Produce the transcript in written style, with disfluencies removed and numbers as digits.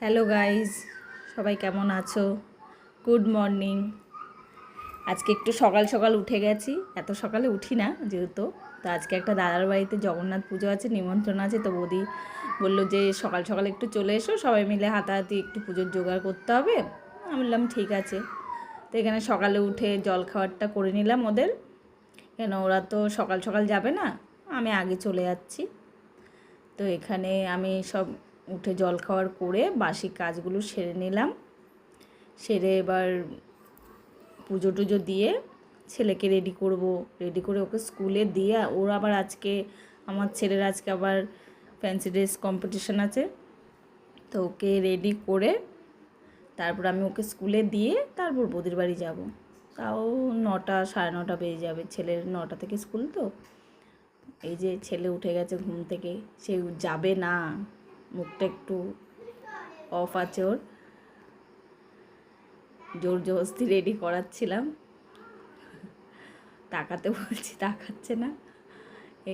Hello guys, সবাই কেমন আছো? Good morning. আজকে একটু সকাল সকাল উঠে গেছি। এত সকালে উঠি না যেহেতু। তো আজকে একটা দাদার বাড়িতে জগন্নাথ পুজো আছে, নিমন্ত্রণ আছে। তো বৌদি বললো যে সকাল সকাল একটু চলে এসো, সবাই মিলে হাতাহাতি একটু পুজোর জোগাড় করতে হবে। আমি বললাম ঠিক আছে। তো এখানে সকালে উঠে জল খাবারটা করে নিলাম ওদের, কেন ওরা তো সকাল সকাল যাবে না, আমি আগে চলে যাচ্ছি। তো এখানে আমি সব উঠে জল খাওয়ার করে বাসি কাজগুলো সেরে নিলাম। সেরে এবার পুজো টুজো দিয়ে ছেলেকে রেডি করব। রেডি করে ওকে স্কুলে দিয়ে, ওর আবার আজকে, আমার ছেলের আজকে আবার ফ্যান্সি ড্রেস কম্পিটিশান আছে। তো ওকে রেডি করে তারপর আমি ওকে স্কুলে দিয়ে তারপর বৌদির বাড়ি যাব। তাও 9টা 9:30 বেজে যাবে। ছেলের 9টা থেকে স্কুল। তো এই যে ছেলে উঠে গেছে ঘুম থেকে, সে যাবে না, মুখটা একটু অফ আছে ওর। জোর জবরদস্তি রেডি করাচ্ছিলাম, তাকাতে বলছি তাকাচ্ছে না।